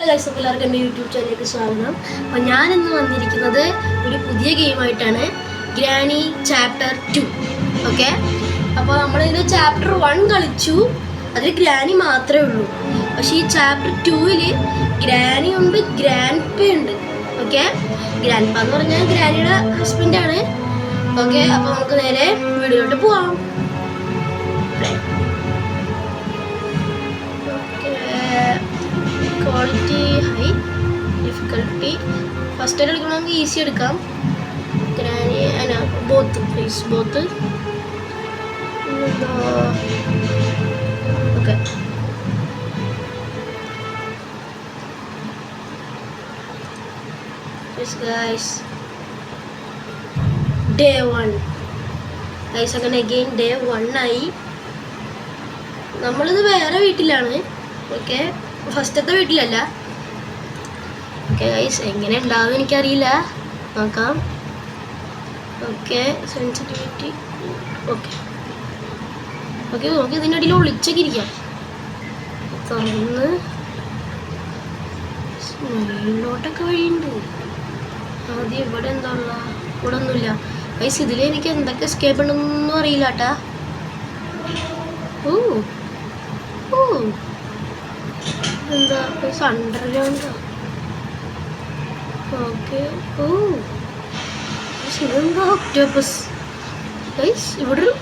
Guys, എല്ലാവർക്കും എൻ്റെ YouTube ചാനലിലേക്ക് സ്വാഗതം. അപ്പോൾ ഞാനിന്ന് വന്നിരിക്കുന്നത് ഒരു പുതിയ ഗെയിമായിട്ടാണ്, ഗ്രാനി ചാപ്റ്റർ 2. ഓക്കെ, അപ്പോൾ നമ്മളിത് ചാപ്റ്റർ 1 കളിച്ചു, അതിൽ ഗ്രാനി മാത്രമേ ഉള്ളൂ. പക്ഷേ ഈ ചാപ്റ്റർ 2-ൽ ഗ്രാനി ഉണ്ട്, ഗ്രാൻഡ്പ ഉണ്ട്. ഓക്കെ, ഗ്രാൻഡ്പ എന്ന് പറഞ്ഞാൽ ഗ്രാനിയുടെ ഹസ്ബൻഡാണ്. ഓക്കെ, അപ്പോൾ നമുക്ക് നേരെ വീഡിയോയിലോട്ട് പോവാം. ക്വാളിറ്റി ഹൈ, ഡിഫിക്കൽട്ടി ഫസ്റ്റ് ആയിട്ട് എടുക്കണമെങ്കിൽ ഈസി എടുക്കാം. Granny both please both. Okay, day 1 guys. അങ്ങനെ അഗെയിൻ ഡേ 1 ആയി. നമ്മളിത് വേറെ വീട്ടിലാണ്. ഓക്കെ, ഫസ്റ്റത്തെ വീട്ടിലല്ല. ഓക്കെ ഗൈസ്, എങ്ങനെ ഉണ്ടാവും എനിക്കറിയില്ല, നോക്കാം. ഓക്കെ, സെൻസിറ്റിവിറ്റി ഓക്കെ ഓക്കെ നോക്കി ഇതിൻ്റെ അടിയിൽ ഒളിച്ചൊക്കെ ഇരിക്കാം. തുറന്ന് മുകളിലോട്ടൊക്കെ വഴിയുണ്ട്. ആദ്യം ഇവിടെ എന്താ ഉള്ള? ഇവിടെ ഒന്നുമില്ല ഗൈസ്. ഇതിൽ എനിക്ക് എന്തൊക്കെ എസ്കേപ്പ് ഉണ്ടെന്നൊന്നും അറിയില്ല കേട്ടാ. ഓ ഓ എന്താ അണ്ടർഗ്രൗണ്ട്? ഓക്കെ, ഓ ഇതെന്താ ഒക്ടോപ്പസ് ഗൈസ്. ഇവിടെ ഒരു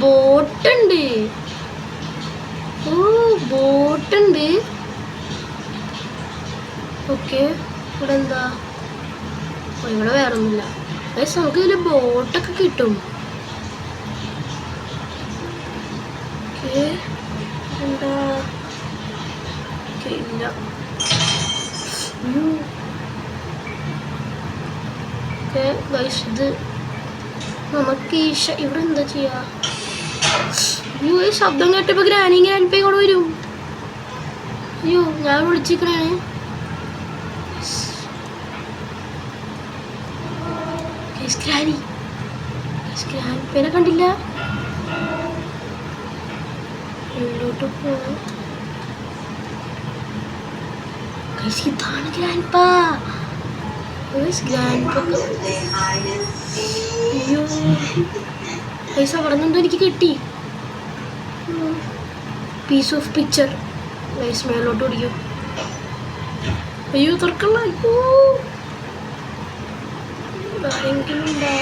ബോട്ടുണ്ട്. ഓ ബോട്ടുണ്ട്. ഓക്കെ, ഇവിടെ എന്താ? ഇവിടെ വേറെ ഒന്നുമില്ല ഗൈസ്. നമുക്ക് ഇതിൽ ബോട്ടൊക്കെ കിട്ടും. ഓക്കെ, എന്താ? ഇല്ല. ഓക്കെ ഗൈസ്, ഇത് നമുക്ക് ഇവിടെ എന്താ ചെയ്യാ? അയ്യോ, ഈ ശബ്ദം കേട്ടപ്പോ ഗ്രാനി ഗ്രാൻഡ്പ കൂടെ വരും. അയ്യോ, ഞാൻ വിളിച്ചിരിക്കണേ. ഗ്രാൻഡ്പേനെ കണ്ടില്ല. ഉള്ളോട്ട് പോവാം. ഇതാണ് ഗ്രാൻഡ്പ. അയ്യോ പൈസ അവിടെ നിന്നെന്തോ എനിക്ക് കിട്ടി. Piece of picture guys. മേലോട്ട് ഓടിക്കും. അയ്യോ തുറക്കണ്ട. അയ്യോ ആരെങ്കിലും ഉണ്ടോ?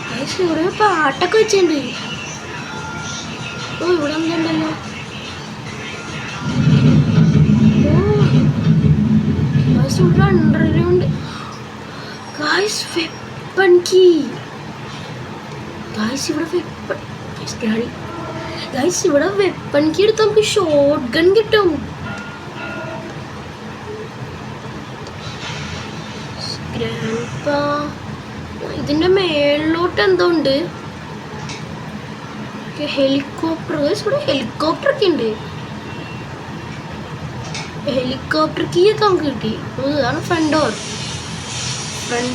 ഗൈസ്, ഇവിടെ പാട്ടൊക്കെ വെച്ചിട്ടുണ്ട്. ഓ ഇവിടെ എന്തുണ്ടല്ലോ? ഇവിടെ underground guys. Weapon key guys. ഇവിടെ വെപ്പൺ ഗൈസ്. ഇവിടെ വെപ്പൺ കീ എടുത്ത് നമുക്ക് ഷോട്ട് ഗൺ കിട്ടും. ഗ്രാൻഡ്പ ഇതിന്റെ മേളിലോട്ട് എന്തോ ഉണ്ട്. Helicopter guys. ഇവിടെ ഹെലികോപ്റ്റർ ഒക്കെ ഉണ്ട്. ഹെലികോപ്റ്റർ കീ ഒക്കെ നമുക്ക് കിട്ടി. ഇതാണ് ഫ്രണ്ട്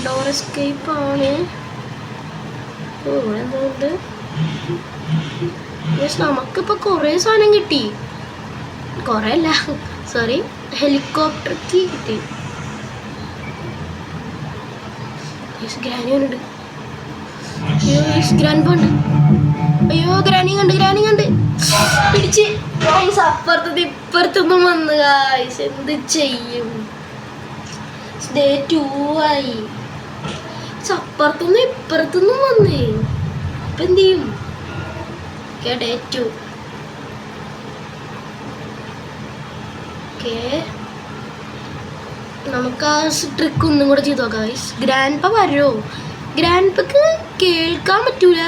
ഡോർ എസ്കേപ്പ് ആണ്. ഓ ഇവിടെ എന്തോ ഉണ്ട്. നമുക്കിപ്പോൾ കുറേ സാധനം കിട്ടി. കുറേ അല്ല, സോറി, ഹെലികോപ്റ്റർ കീ കിട്ടി. ഗ്രാനി ഉണ്ട്. അയ്യോ ഗ്രാൻഡ്പ ഉണ്ട്. അയ്യോ ഗ്രാനി കണ്ട് പിടിച്ച് അപ്പുറത്ത് ഇപ്പുറത്തൊന്നും വന്ന് ഗായ്സ്. എന്ത് ചെയ്യും? ഡേ 2 ആയി. അപ്പുറത്തൊന്നും ഇപ്പുറത്തൊന്നും വന്ന് അപ്പൊ എന്ത് ചെയ്യും? Okay, day 2. ഓക്കെ, നമുക്ക് ആ ട്രിക്ക് ഒന്നും കൂടെ ചെയ്ത് നോക്കാം ഗൈസ്. ഗ്രാൻഡ്പ വരുമോ? ഗ്രാൻഡ്പക്ക് കേൾക്കാൻ പറ്റൂല.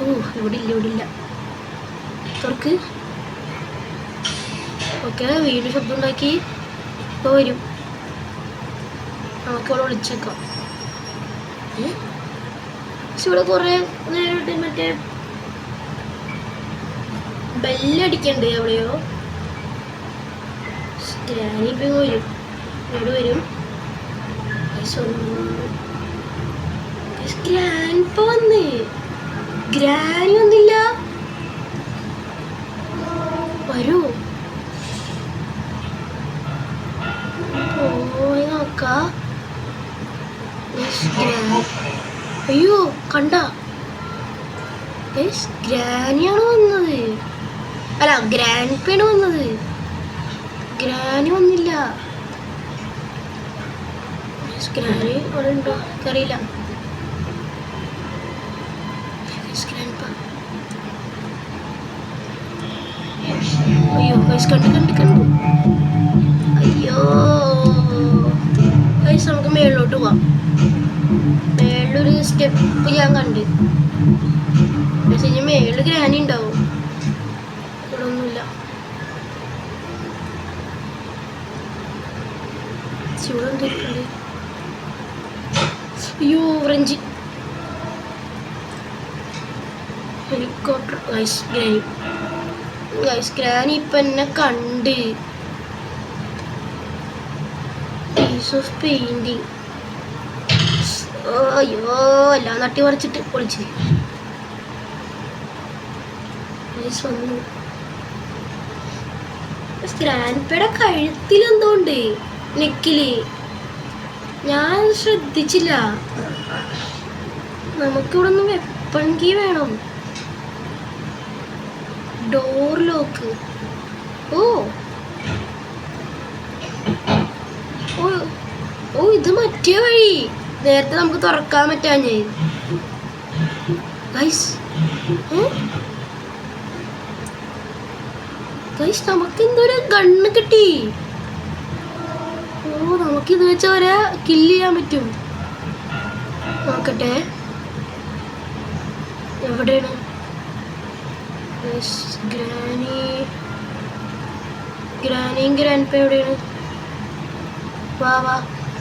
ഓ ഇവിടെ ഇല്ല. തുറക്ക്. ഓക്കെ, വീണ്ടും ശബ്ദം ഉണ്ടാക്കി. ഇപ്പോൾ വരും. നമുക്കിവിടെ വിളിച്ചേക്കാം. പക്ഷെ ഇവിടെ കുറേ നേരിട്ട് മറ്റേ ബെല്ലടിക്കണ്ട് എവിടെയോ. ഗ്രാനി ഇപ്പം വരും. ഇവിടെ വരും. ഗ്രാൻഡ്പ വന്ന് ഗ്രാനി ഒന്നില്ല. വരൂ പോയി നോക്കാ. അയ്യോ കണ്ട ഗ്രാനിയാണ് വന്നത്. അല്ല ഗ്രാൻഡ് പേണ് വന്നത്. ഗ്രാനി വന്നില്ല. ഗ്രാനി അവിടെ ഉണ്ടോ അറിയില്ല. അയ്യോ ഗൈസ് കണ്ട് അയ്യോ ഗൈസ് നമുക്ക് മേളിലോട്ട് പോവാം. മേളിലൊരു സ്റ്റെപ്പ് ഞാൻ കണ്ട്. പക്ഷെ ഇനി മേളിൽ ഗ്രാനി ഉണ്ടാവും. ഇവിടെ ഒന്നുമില്ല. ഇവിടെ എന്തിട്ടുണ്ട്? അയ്യോ ഫ്രഞ്ച് ഹെലികോപ്റ്റർ. ഗൈസ് ഗ്രാനി ഇപ്പൊ എന്നെ കണ്ട്. Piece of painting. അയ്യോ എല്ലാം നട്ടി പറിച്ചിട്ട് പൊളിച്ച് വന്നു. ഗ്രാൻഡ്പയുടെ കഴുത്തിലെന്തോണ്ട് നെക്കില് ഞാൻ ശ്രദ്ധിച്ചില്ല. നമുക്കിവിടെ ഒന്ന് വെപ്പൺ കീ വേണം. Door lock. ഓ ഓ ഓ ഇത് മറ്റേ വഴി. നേരത്തെ നമുക്ക് തുറക്കാൻ പറ്റാഞ്ഞേ. ഗൈസ് ഗൈസ് നമുക്ക് എന്തോരം ഗണ്ണ് കിട്ടി. ഓ നമുക്കിത് വെച്ച് അവരെ കില്ല് ചെയ്യാൻ പറ്റും. നോക്കട്ടെ എവിടെയാണ് ഗ്രാനിയും ഗ്രാൻഡ് പേ എവിടെയാണ്? വാ വാ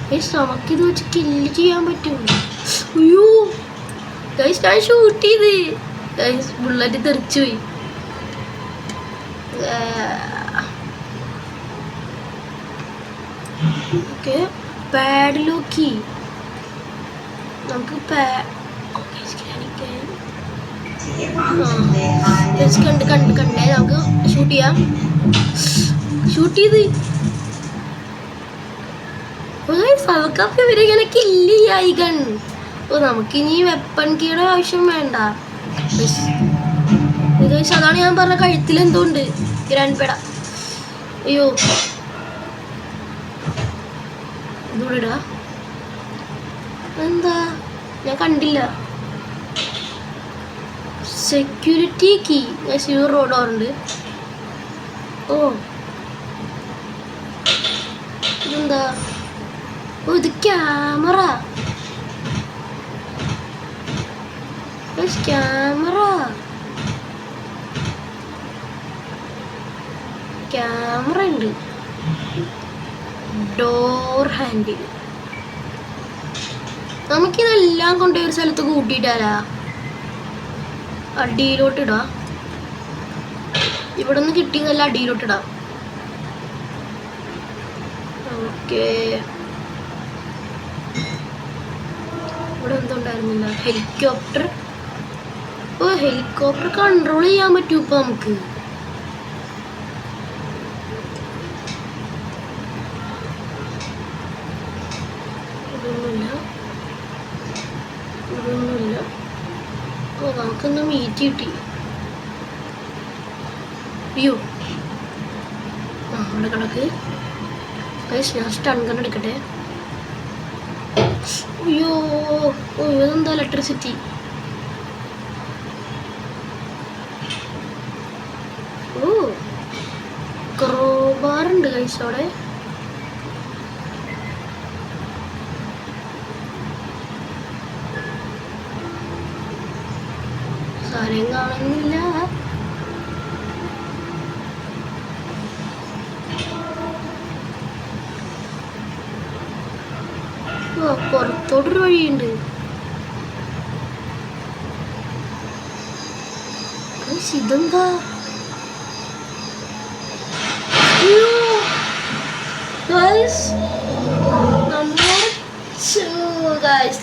ഗൈസ് നമുക്കിത് വെച്ച് കില്ല് ചെയ്യാൻ പറ്റും. അയ്യോ ഗൈസ് ഞാൻ ഷൂട്ട് ചെയ്ത്. ഗൈസ് ബുള്ളറ്റ് തെറിച്ചു പോയി. ഓക്കെ പാഡ്ലോക്കി നമുക്ക് കണ്ടേ നമുക്ക് ഷൂട്ട് ചെയ്യാം. ഷൂട്ട് ചെയ്ത് നമുക്ക് ഇവരിങ്ങനെ കില്ല് ചെയ്യായി ഗൺ. ഓ നമുക്കിനി വെപ്പൺ കീയുടെ ആവശ്യം വേണ്ട. അതാണ് ഞാൻ പറഞ്ഞ കഴുത്തിൽ എന്തോ ഉണ്ട് ഗ്രാൻഡ് പേട. അയ്യോ ഇതൂടെടാ എന്താ ഞാൻ കണ്ടില്ല. സെക്യൂരിറ്റി കീ റോഡ് ഓറുണ്ട്. ഓ ഇതെന്താ? ഓ ഇത് ക്യാമറ. ക്യാമറ ക്യാമറ ഉണ്ട്. Door handle. നമുക്കിതെല്ലാം കൊണ്ടുപോയി ഒരു സ്ഥലത്ത് കൂട്ടിയിട്ടാലാ അടിയിലോട്ടിടാ. ഇവിടെ നിന്ന് കിട്ടിയതെല്ലാം അടിയിലോട്ടിടാം. ഓക്കെ ഇവിടെ എന്തുണ്ടായിരുന്നില്ല. ഹെലികോപ്റ്റർ. ഓ ഹെലികോപ്റ്റർ കൺട്രോൾ ചെയ്യാൻ പറ്റൂ ഇപ്പൊ നമുക്ക്. ഇതൊന്നുമില്ല. ഓ നമുക്കൊന്ന് മീറ്റ് കിട്ടി. അയ്യോ ആ അവിടെ കിടക്ക്. ഞാൻ സ്റ്റൺ ഗൺ എടുക്കട്ടെ. അയ്യോ ഓ ഇതെന്താ ഇലക്ട്രിസിറ്റി. ഓ ക്രോബാർ ഉണ്ട് ഗൈസ് അവിടെ. സാരം കാണുന്നില്ല. പുറത്തോട്ടൊരു വഴിയുണ്ട്. ഇതെന്താ?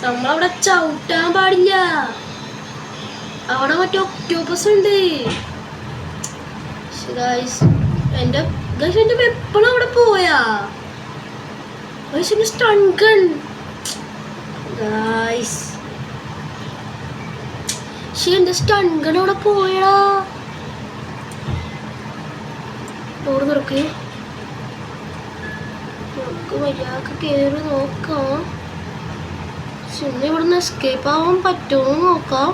നമ്മളവിടെ ചവിട്ടാൻ പാടില്ല. അവിടെ മറ്റേ ഒക്ടോപ്പസ് ഉണ്ട്. എന്റെ വെപ്പൺ അവിടെ പോയാ. സ്റ്റൺ ഗൺ എന്റെ സ്റ്റൺ ഗൺ അവിടെ പോയടാ. ഡോറ് തുറക്ക്. നമുക്ക് മര്യാദക്ക് കയറി നോക്കാം. പിന്നെ ഇവിടുന്ന് എസ്കേപ്പ് ആവാൻ പറ്റുമോ നോക്കാം.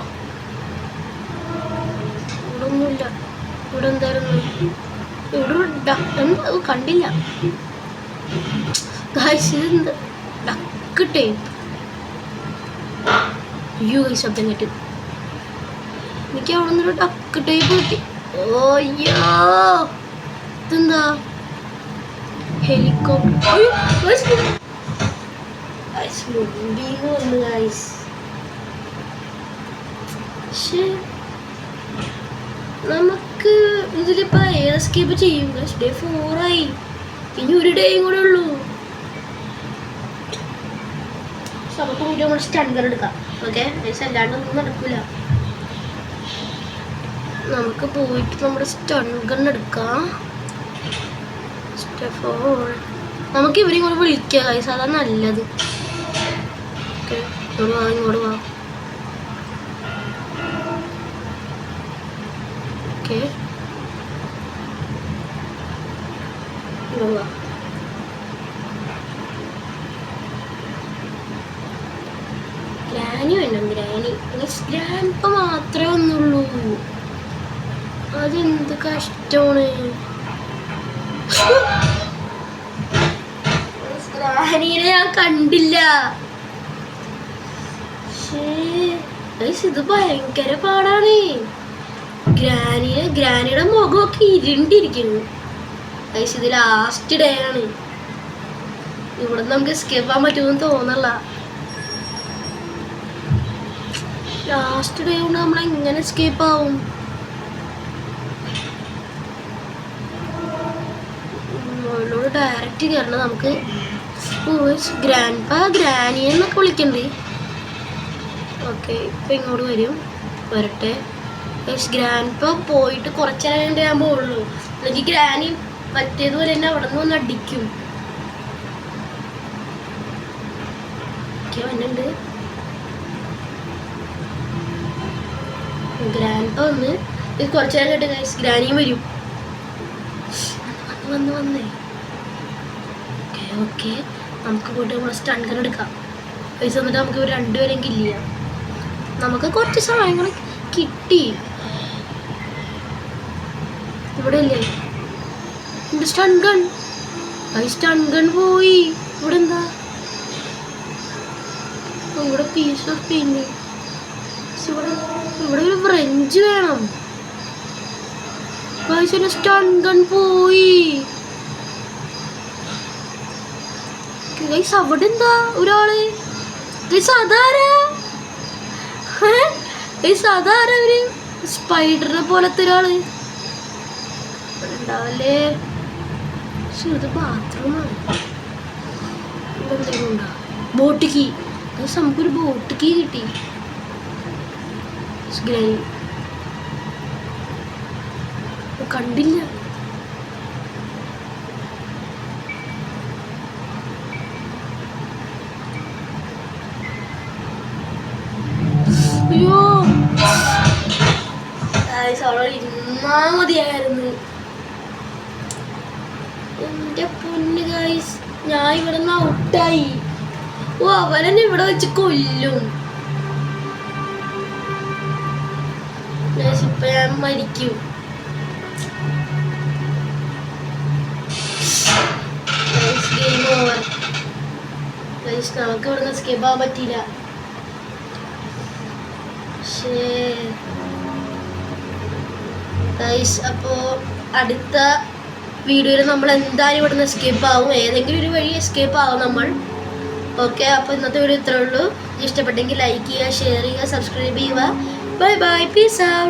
ഇവിടെ ഒന്നുമില്ല. ഇവിടെ എന്തായിരുന്നു? ഇവിടെ എന്താ കണ്ടില്ല. ഇതെന്താ ഡക്ക് ടേപ്പ്? അയ്യോ ശബ്ദം കേട്ട്. എനിക്ക് അവിടെ നിന്നൊരു ഡക്ക് ടേപ്പ് കിട്ടി. ഓയ്യോ ഇതെന്താ? ഹെലികോപ്റ്റർ. നമുക്ക് ഇതിലിപ്പോ ഏത് എസ്കേപ്പ് ചെയ്യും? ഡേ 4 ആയി. ഇനി ഒരു ഡേയും കൂടെ ഉള്ളൂ. നമുക്ക് കൂടി നമ്മൾ സ്റ്റൺ ഗൺ എടുക്കാം. ഓക്കെ അല്ലാണ്ടൊന്നും നടക്കില്ല. നമുക്ക് പോയിട്ട് നമ്മുടെ സ്റ്റൺ ഗൺ എടുക്കാം. നമുക്ക് ഇവരെയും കൂടെ വിളിക്കാം ഗൈസ്, അതാണ് നല്ലത്. ഇങ്ങോട്ട് വാ. ഓക്കെ ഗ്രാനി വേണം. ഗ്രാൻഡ്പ മാത്രമേ ഒന്നുള്ളൂ. അതെന്ത് കഷ്ടമാണ്. ഗ്രാനിയെ ഞാൻ കണ്ടില്ല. ഇത് ഭയങ്കര പാടാണ്. ഗ്രാനിയുടെ മുഖമൊക്കെ ഇരുണ്ടിരിക്കുന്നു. ഇത് ലാസ്റ്റ് ഡേ ആണ്. ഇവിടെ നമുക്ക് എസ്കേപ്പ് ആവാൻ പറ്റുമെന്ന് തോന്നല്ല. ലാസ്റ്റ് ഡേ കൊണ്ട് നമ്മൾ എങ്ങനെ എസ്കേപ്പ് ആവും? അവളോട് ഡയറക്റ്റ് കയറണം. നമുക്ക് ഗ്രാനി എന്നൊക്കെ വിളിക്കണ്ടേ? ഓക്കെ ഇപ്പം ഇങ്ങോട്ട് വരട്ടെ. ഗ്രാൻഡ്പ പോയിട്ട് കുറച്ച് നേരം ഞാൻ പോകുള്ളൂ. അല്ലെങ്കിൽ ഗ്രാനി പറ്റിയതുപോലെ തന്നെ അവിടെ നിന്ന് വന്ന് അടിക്കും. വന്നുണ്ട് ഗ്രാൻഡ്പ വന്ന് ഇത് കുറച്ച് നേരം കേട്ട് ഗൈസ് ഗ്രാനിയും വരും. വന്നേ ഓക്കെ ഓക്കെ നമുക്ക് പോയിട്ട് നമ്മൾ സ്റ്റൺ ഗൺ എടുക്കാം. പൈസ വന്നിട്ട് നമുക്ക് ഇവർ രണ്ടുപേരെയും കില്ല് ചെയ്യാം. നമുക്ക് കുറച്ച് സാധനങ്ങൾ കിട്ടി. ഇവിടെ അല്ലേ സ്റ്റൺ ഗൺ? സ്റ്റൺ ഗൺ പോയി. ഇവിടെ എന്താ? ഇവിടെ പീസ് ഓഫ് പെയിന്റ്. ഇവിടെ ഒരു ഫ്രഞ്ച് വേണം. സ്റ്റൺ ഗൺ പോയി. അവിടെ എന്താ ഒരാള്? അതാരാ ഒരു സ്പൈഡറിനെ പോലത്തെ ഒരാള് ഉണ്ടാവല്ലേ? ഇത് ബാത്റൂമാണ്. ഇവിടെ എന്തെങ്കിലും ഉണ്ടോ? Boat key. നമുക്കൊരു ബോട്ട് കീ കിട്ടി. കണ്ടില്ല. അയ്യോ ഇരുന്നാ മതിയായിരുന്നു. എന്റെ പൊന്ന് ഗൈസ്, ഞാൻ ഇവിടെ നിന്ന് ഔട്ടായി. ഓ അവനെന്നെ ഇവിടെ വെച്ച് കൊല്ലും. ഇപ്പൊ ഞാൻ മരിക്കും. Game over. നമുക്ക് ഇവിടെ എസ്കേപ്പ് ആവാൻ പറ്റിയില്ല. അപ്പോ അടുത്ത വീഡിയോയിൽ നമ്മൾ എന്തായാലും ഇവിടുന്ന് എസ്കേപ്പ് ആവും. ഏതെങ്കിലും ഒരു വഴി എസ്കേപ്പ് ആവും നമ്മൾ. ഓക്കെ അപ്പോൾ ഇന്നത്തെ വീഡിയോ ഇത്രേ ഉള്ളൂ. ഇഷ്ടപ്പെട്ടെങ്കിൽ ലൈക്ക് ചെയ്യുക, ഷെയർ ചെയ്യുക, സബ്സ്ക്രൈബ് ചെയ്യുക. Bye bye, peace out.